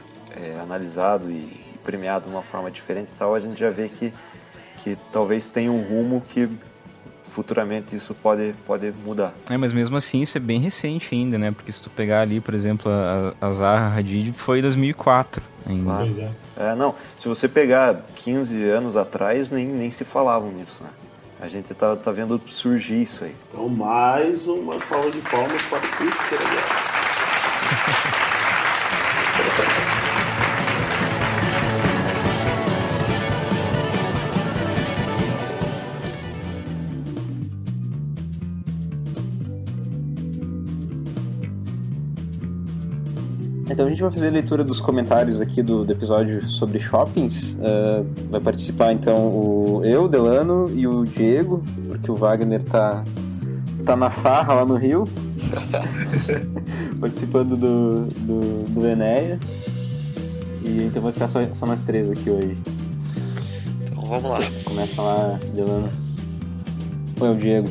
analisado e premiado de uma forma diferente e tal, a gente já vê que talvez tenha um rumo que futuramente isso pode mudar. Mas mesmo assim isso é bem recente ainda, né? Porque se tu pegar ali, por exemplo, a Zaha Hadid foi em 2004 ainda. Claro. Não, se você pegar 15 anos atrás, nem se falavam nisso, né? A gente tá vendo surgir isso aí. Então, mais uma salva de palmas para o Pritzker agora. Então a gente vai fazer a leitura dos comentários aqui do episódio sobre shoppings. Vai participar então eu, Delano e o Diego, porque o Wagner tá na farra lá no Rio, participando do Enéia. E então vai ficar só nós três aqui hoje. Então vamos lá. Começa lá, Delano. Ou é o Diego?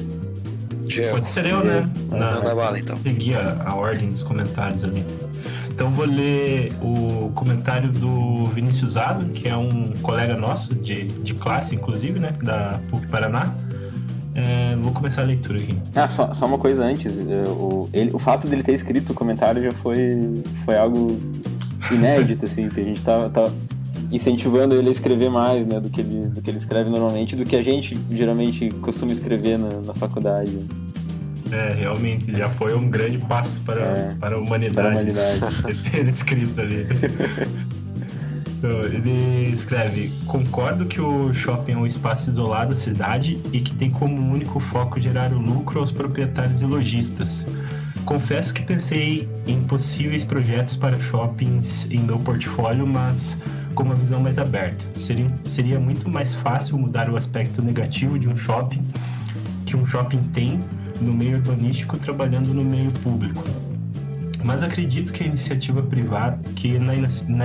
Pode ser eu, né? Manda bala, então. Seguir a ordem dos comentários ali. Então vou ler o comentário do Vinícius Ado, que é um colega nosso de classe, inclusive, né? Da PUC Paraná. Vou começar a leitura aqui. Só uma coisa antes. O fato dele ter escrito o comentário já foi algo inédito, assim, que a gente tá incentivando ele a escrever mais, né, do que ele escreve normalmente, do que a gente geralmente costuma escrever na faculdade. Realmente, já foi um grande passo para a humanidade. Ter escrito ali. Então, ele escreve: concordo que o shopping é um espaço isolado da cidade e que tem como único foco gerar o lucro aos proprietários e lojistas. Confesso que pensei em possíveis projetos para shoppings em meu portfólio, mas com uma visão mais aberta. Seria muito mais fácil mudar o aspecto negativo de um shopping que um shopping tem no meio urbanístico trabalhando no meio público. Mas acredito que na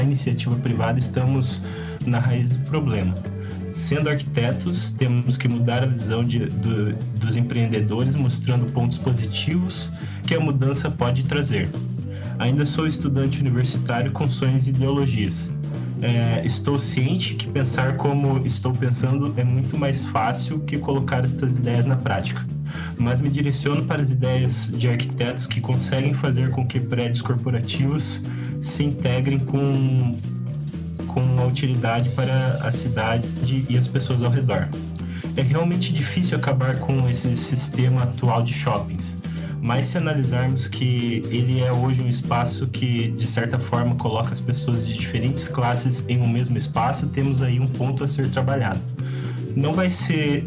iniciativa privada estamos na raiz do problema. Sendo arquitetos, temos que mudar a visão dos empreendedores, mostrando pontos positivos que a mudança pode trazer. Ainda sou estudante universitário com sonhos e ideologias. Estou ciente que pensar como estou pensando é muito mais fácil que colocar estas ideias na prática. Mas me direciono para as ideias de arquitetos que conseguem fazer com que prédios corporativos se integrem com uma utilidade para a cidade e as pessoas ao redor. É realmente difícil acabar com esse sistema atual de shoppings, mas se analisarmos que ele é hoje um espaço que, de certa forma, coloca as pessoas de diferentes classes em um mesmo espaço, temos aí um ponto a ser trabalhado. Não vai ser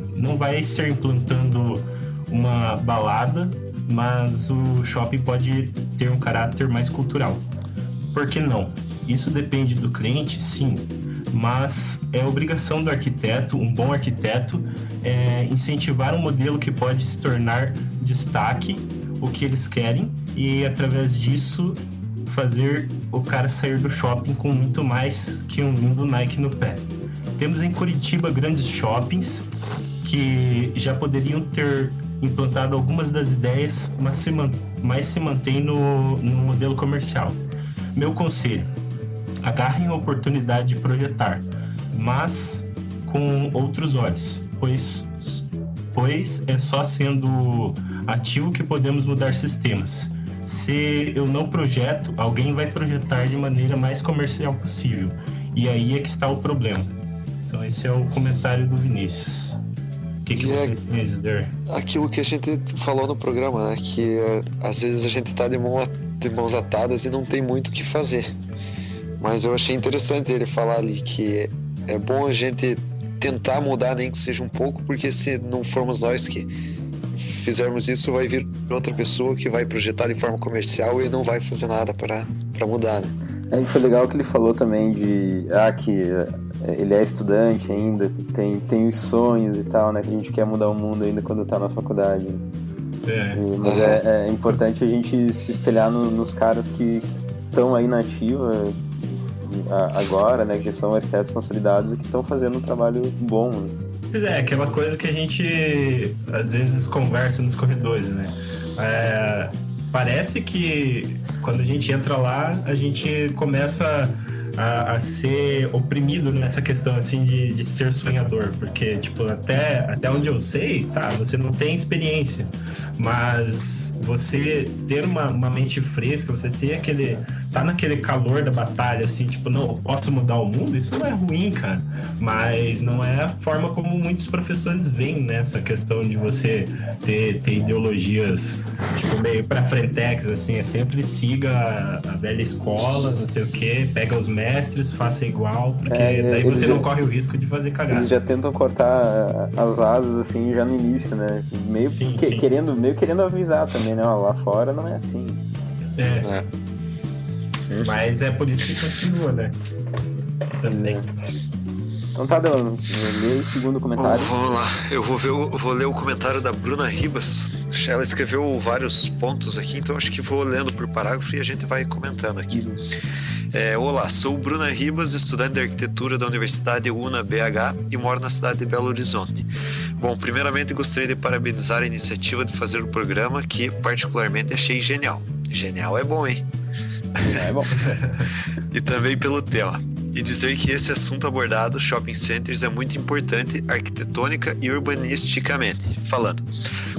implantando uma balada, mas o shopping pode ter um caráter mais cultural. Por que não? Isso depende do cliente, sim, mas é obrigação do arquiteto, um bom arquiteto, incentivar um modelo que pode se tornar destaque, o que eles querem, e através disso fazer o cara sair do shopping com muito mais que um lindo Nike no pé. Temos em Curitiba grandes shoppings que já poderiam ter implantado algumas das ideias, mas se mantém no modelo comercial. Meu conselho: agarrem a oportunidade de projetar, mas com outros olhos, pois é só sendo ativo que podemos mudar sistemas. Se eu não projeto, alguém vai projetar de maneira mais comercial possível, e aí é que está o problema. Então esse é o comentário do Vinícius. O que vocês têm a dizer? Aquilo que a gente falou no programa, né? Que às vezes a gente está de mãos atadas e não tem muito o que fazer. Mas eu achei interessante ele falar ali que é bom a gente tentar mudar, nem que seja um pouco, porque se não formos nós que fizermos isso, vai vir outra pessoa que vai projetar de forma comercial e não vai fazer nada para mudar, né? E foi legal que ele falou também de que ele é estudante ainda, tem os sonhos e tal, né? Que a gente quer mudar o mundo ainda quando tá na faculdade. Mas é importante a gente se espelhar nos caras que estão aí na ativa agora, né? Que já são arquitetos consolidados e que estão fazendo um trabalho bom, né? Pois é, aquela coisa que a gente às vezes conversa nos corredores, né? Parece que quando a gente entra lá, a gente começa a ser oprimido nessa questão, assim, de ser sonhador. Porque, tipo, até onde eu sei, você não tem experiência, mas você ter uma mente fresca, você ter tá naquele calor da batalha, assim, tipo, não, eu posso mudar o mundo, isso não é ruim, cara, mas não é a forma como muitos professores veem, né, essa questão de você ter ideologias, tipo, meio pra frentex, assim, sempre siga a velha escola, não sei o que, pega os mestres, faça igual, porque daí você não corre o risco de fazer cagada. Eles já tentam cortar as asas, assim, já no início, né, meio querendo avisar também, né, lá fora não é assim. Mas é por isso que continua, né? Também. Então tá, Delano, lê o segundo comentário. Vamos lá, eu vou ler o comentário da Bruna Ribas. Ela escreveu vários pontos aqui, então acho que vou lendo por parágrafo e a gente vai comentando aqui. Olá, sou Bruna Ribas, estudante de arquitetura da Universidade UNA-BH e moro na cidade de Belo Horizonte. Bom, primeiramente gostaria de parabenizar a iniciativa de fazer o programa, que particularmente achei genial. Genial é bom, hein? É bom. E também pelo tema. E dizer que esse assunto abordado, shopping centers, é muito importante arquitetônica e urbanisticamente falando,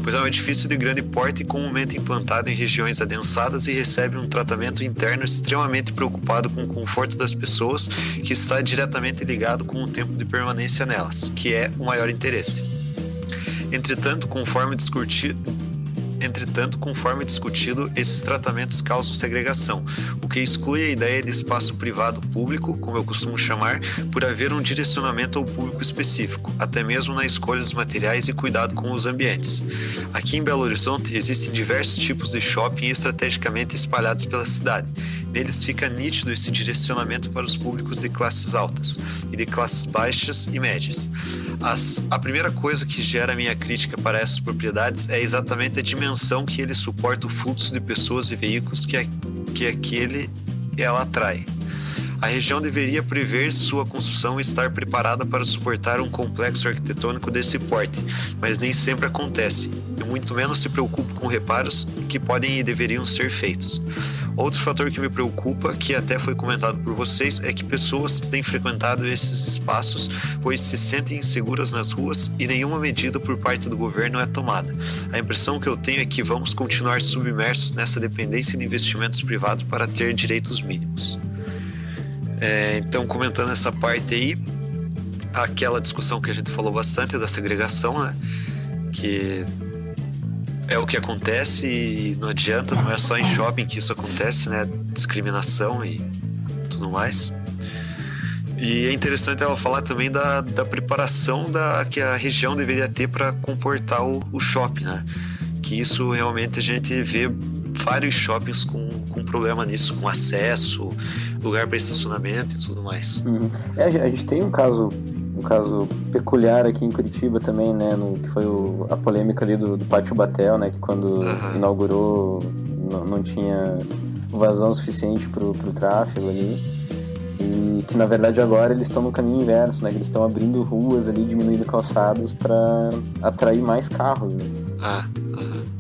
pois é um edifício de grande porte comumente implantado em regiões adensadas e recebe um tratamento interno extremamente preocupado com o conforto das pessoas, que está diretamente ligado com o tempo de permanência nelas, que é o maior interesse. Entretanto, conforme discutido, esses tratamentos causam segregação, o que exclui a ideia de espaço privado público, como eu costumo chamar, por haver um direcionamento ao público específico, até mesmo na escolha dos materiais e cuidado com os ambientes. Aqui em Belo Horizonte existem diversos tipos de shopping estrategicamente espalhados pela cidade. Neles fica nítido esse direcionamento para os públicos de classes altas e de classes baixas e médias. A primeira coisa que gera minha crítica para essas propriedades é exatamente a dimensão que ele suporta o fluxo de pessoas e veículos que ela atrai. A região deveria prever sua construção e estar preparada para suportar um complexo arquitetônico desse porte, mas nem sempre acontece, e muito menos se preocupa com reparos que podem e deveriam ser feitos. Outro fator que me preocupa, que até foi comentado por vocês, é que pessoas têm frequentado esses espaços, pois se sentem inseguras nas ruas e nenhuma medida por parte do governo é tomada. A impressão que eu tenho é que vamos continuar submersos nessa dependência de investimentos privados para ter direitos mínimos. Então, comentando essa parte aí, aquela discussão que a gente falou bastante da segregação, né? Que é o que acontece e não adianta, não é só em shopping que isso acontece, né? Discriminação e tudo mais. E é interessante ela falar também da preparação que a região deveria ter para comportar o shopping, né? Que isso realmente a gente vê vários shoppings com problema nisso, com acesso, lugar para estacionamento e tudo mais. A gente tem um caso peculiar aqui em Curitiba também, né, que foi a polêmica ali do Pátio Batel, né, que quando inaugurou não tinha vazão suficiente pro tráfego ali, e que na verdade agora eles estão no caminho inverso, né, que eles estão abrindo ruas ali, diminuindo calçados para atrair mais carros, né.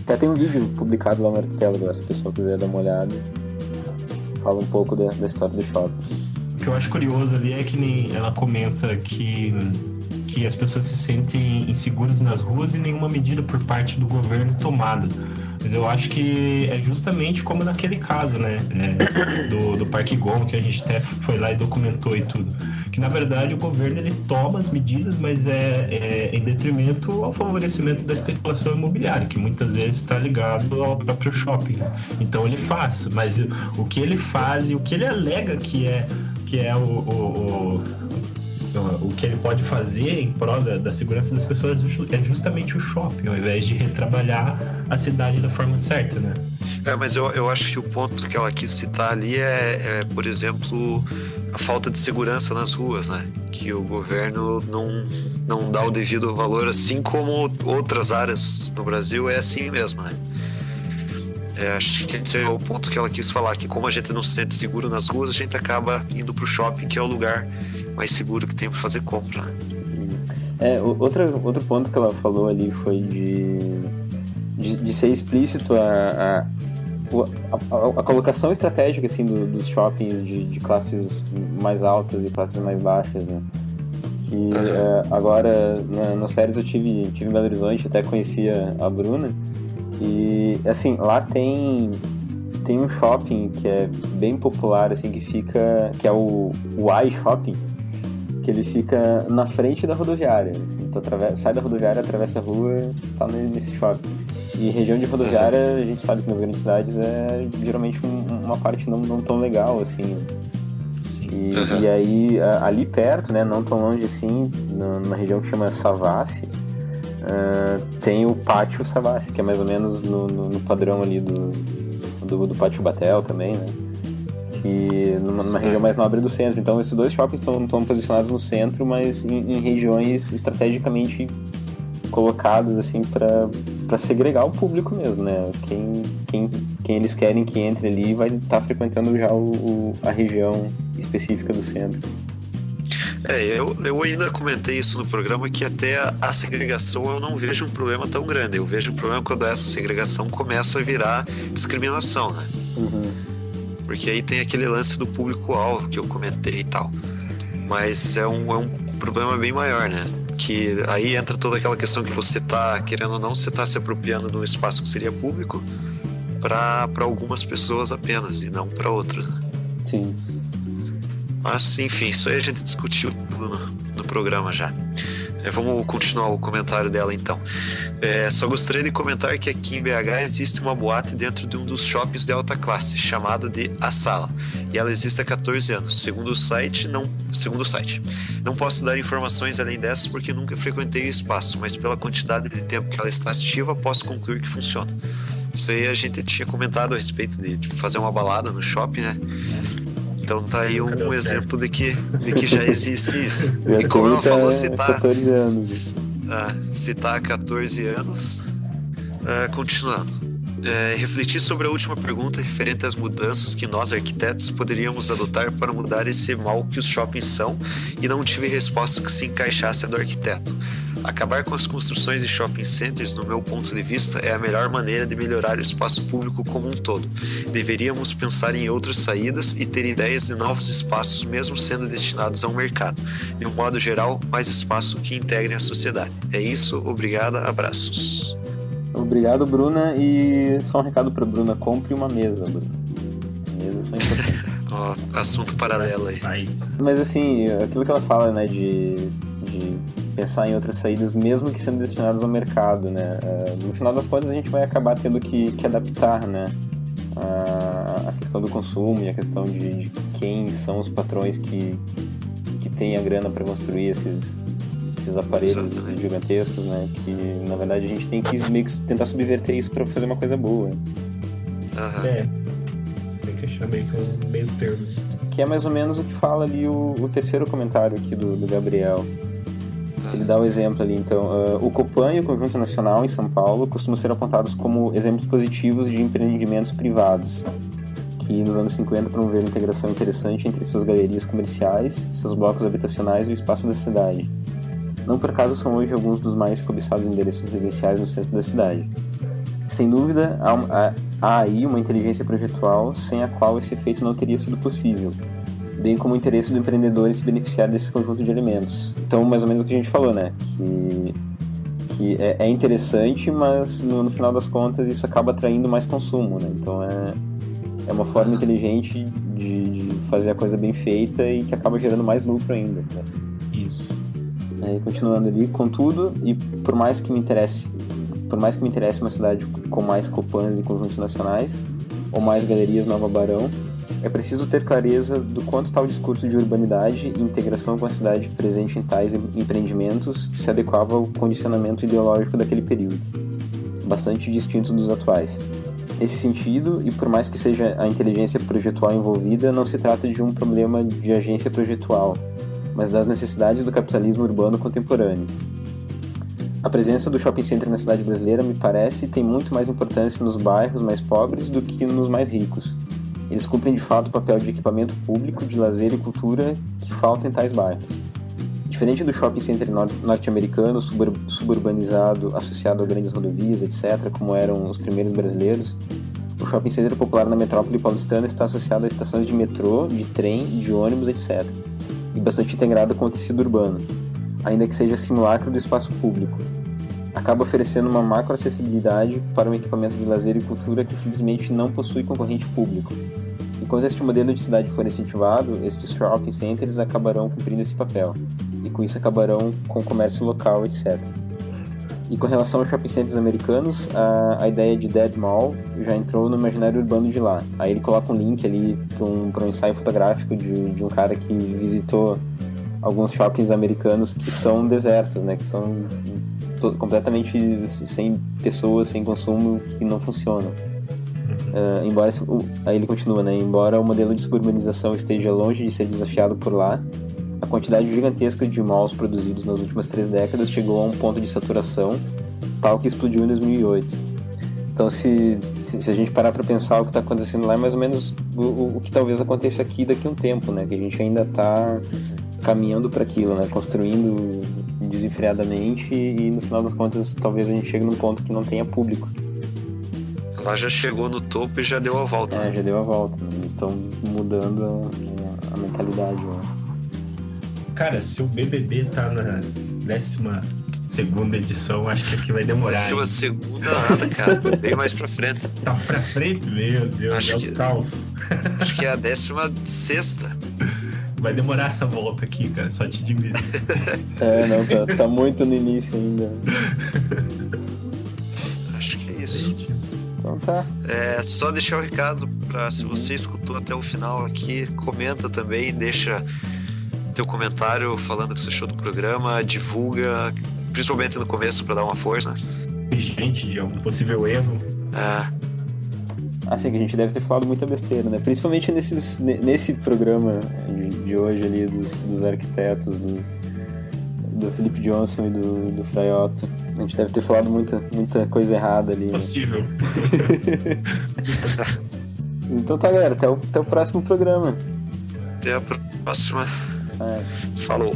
Até tem um vídeo publicado lá no Arquipélago, se a pessoa quiser dar uma olhada, fala um pouco da história do shopping. O que eu acho curioso ali é que nem ela comenta que as pessoas se sentem inseguras nas ruas e nenhuma medida por parte do governo tomada. Mas eu acho que é justamente como naquele caso, né, do Parque Gom, que a gente até foi lá e documentou e tudo. Que, na verdade, o governo ele toma as medidas, mas é em detrimento ao favorecimento da especulação imobiliária, que muitas vezes está ligado ao próprio shopping. Então, ele faz, mas o que ele faz e o que ele alega que é o que ele pode fazer em prol da segurança das pessoas é justamente o shopping, ao invés de retrabalhar a cidade da forma certa, né? Mas eu acho que o ponto que ela quis citar ali por exemplo, a falta de segurança nas ruas, né? Que o governo não dá o devido valor, assim como outras áreas no Brasil é assim mesmo, né? Acho que esse é o ponto que ela quis falar, que como a gente não se sente seguro nas ruas, a gente acaba indo pro shopping, que é o lugar mais seguro que tem para fazer compra, né? Outro ponto que ela falou ali foi de ser explícito a colocação estratégica assim, dos shoppings de classes mais altas e classes mais baixas, né? Que agora nas férias eu tive em Belo Horizonte, até conhecia a Bruna, e assim, lá tem um shopping que é bem popular, assim, que é o iShopping, que ele fica na frente da rodoviária, assim, sai da rodoviária, atravessa a rua, tá nesse shopping. E região de rodoviária, a gente sabe que nas grandes cidades é geralmente uma parte não tão legal, assim. E aí, ali perto, né, não tão longe assim, numa região que chama Savassi, tem o Pátio Savassi, que é mais ou menos no padrão ali do Pátio Batel também, né? que numa região mais nobre do centro. Então esses dois shoppings estão posicionados no centro, mas em regiões estrategicamente colocadas assim para segregar o público mesmo, né? Quem eles querem que entre ali vai estar frequentando já a região específica do centro. Eu ainda comentei isso no programa, que até a segregação eu não vejo um problema tão grande. Eu vejo um problema quando essa segregação começa a virar discriminação, né? Porque aí tem aquele lance do público-alvo que eu comentei e tal. Mas é um problema bem maior, né? Que aí entra toda aquela questão que você tá, querendo ou não, você tá se apropriando de um espaço que seria público para algumas pessoas apenas e não para outras, né? Sim. Mas, enfim, isso aí a gente discutiu tudo no programa já. Vamos continuar o comentário dela, então. Só gostaria de comentar que aqui em BH existe uma boate dentro de um dos shoppings de alta classe, chamado de A Sala. E ela existe há 14 anos, segundo o site. Não posso dar informações além dessas porque nunca frequentei o espaço, mas pela quantidade de tempo que ela está ativa, posso concluir que funciona. Isso aí a gente tinha comentado a respeito de fazer uma balada no shopping, né? Então tá aí um exemplo de que já existe isso. E como ela falou, se tá 14 anos. Se tá há 14 anos, continuando. Refletir sobre a última pergunta referente às mudanças que nós, arquitetos, poderíamos adotar para mudar esse mal que os shoppings são, e não tive resposta que se encaixasse do arquiteto. Acabar com as construções de shopping centers, no meu ponto de vista, é a melhor maneira de melhorar o espaço público como um todo. Deveríamos pensar em outras saídas e ter ideias de novos espaços, mesmo sendo destinados ao mercado. De um modo geral, mais espaço que integrem a sociedade. É isso, obrigada, abraços. Obrigado, Bruna, e só um recado para Bruna: compre uma mesa, Bruna. Mesas são importantes. Assunto paralelo aí. Mas assim, aquilo que ela fala, né, de pensar em outras saídas, mesmo que sendo destinadas ao mercado, né? No final das contas, a gente vai acabar tendo que adaptar, né? A questão do consumo e a questão de quem são os patrões que têm a grana para construir esses aparelhos gigantescos, né? Que na verdade a gente tem que meio que tentar subverter isso para fazer uma coisa boa. Tem que achar meio que um meio termo. Que é mais ou menos o que fala ali o terceiro comentário aqui do Gabriel. Ele dá o exemplo ali, então. O Copan e o Conjunto Nacional, em São Paulo, costumam ser apontados como exemplos positivos de empreendimentos privados, que nos anos 50 promoveram integração interessante entre suas galerias comerciais, seus blocos habitacionais e o espaço da cidade. Não por acaso são hoje alguns dos mais cobiçados endereços residenciais no centro da cidade. Sem dúvida, há aí uma inteligência projetual sem a qual esse efeito não teria sido possível, bem como o interesse do empreendedor em se beneficiar desse conjunto de elementos. Então, mais ou menos o que a gente falou, né? Que é interessante, mas no final das contas isso acaba atraindo mais consumo, né? Então é uma forma inteligente de fazer a coisa bem feita e que acaba gerando mais lucro ainda, né? Isso. Continuando ali, contudo, e por mais que me interesse uma cidade com mais Copans e conjuntos nacionais, ou mais galerias Nova Barão, é preciso ter clareza do quanto tal discurso de urbanidade e integração com a cidade presente em tais empreendimentos se adequava ao condicionamento ideológico daquele período, bastante distinto dos atuais. Nesse sentido, e por mais que seja a inteligência projetual envolvida, não se trata de um problema de agência projetual, mas das necessidades do capitalismo urbano contemporâneo. A presença do shopping center na cidade brasileira, me parece, tem muito mais importância nos bairros mais pobres do que nos mais ricos. Eles cumprem de fato o papel de equipamento público, de lazer e cultura que falta em tais bairros. Diferente do shopping center norte-americano, suburbanizado, associado a grandes rodovias, etc., como eram os primeiros brasileiros, o shopping center popular na metrópole paulistana está associado a estações de metrô, de trem, de ônibus, etc., e bastante integrado com o tecido urbano, ainda que seja simulacro do espaço público. Acaba oferecendo uma macroacessibilidade para um equipamento de lazer e cultura que simplesmente não possui concorrente público. Enquanto este modelo de cidade for incentivado, estes shopping centers acabarão cumprindo esse papel, e com isso acabarão com o comércio local, etc. E com relação aos shopping centers americanos, a ideia de Dead Mall já entrou no imaginário urbano de lá. Aí ele coloca um link ali para um ensaio fotográfico de um cara que visitou alguns shoppings americanos que são desertos, né? Que são completamente sem pessoas, sem consumo, que não funcionam. Aí ele continua, né? Embora o modelo de suburbanização esteja longe de ser desafiado por lá, a quantidade gigantesca de malls produzidos nas últimas 3 décadas chegou a um ponto de saturação tal que explodiu em 2008. Então, se a gente parar para pensar o que está acontecendo lá, é mais ou menos o que talvez aconteça aqui daqui a um tempo, né? Que a gente ainda está caminhando para aquilo, né? Construindo desenfreadamente e no final das contas talvez a gente chegue num ponto que não tenha público. Lá já chegou no topo e já deu a volta. Já deu a volta. Né? Eles estão mudando a mentalidade. Né? Cara, se o BBB tá na 12ª edição, acho que aqui vai demorar. Se a segunda nada, cara. Bem mais pra frente. Tá pra frente? Meu Deus, acho é o caos. Acho que é a 16ª. Vai demorar essa volta aqui, cara. Só te digo isso. Não, tá muito no início ainda. Acho que é isso. Então tá. Só deixar o recado pra, se você escutou até o final aqui, comenta também, deixa teu comentário falando o que você achou do programa, divulga, principalmente no começo pra dar uma força. Gente, de algum possível erro. Assim, que a gente deve ter falado muita besteira, né? Principalmente nesse programa de hoje ali, dos arquitetos, do Philip Johnson e do Fraiotto. A gente deve ter falado muita coisa errada ali. Possível. Né? Então tá, galera. Até o próximo programa. Até a próxima. Falou.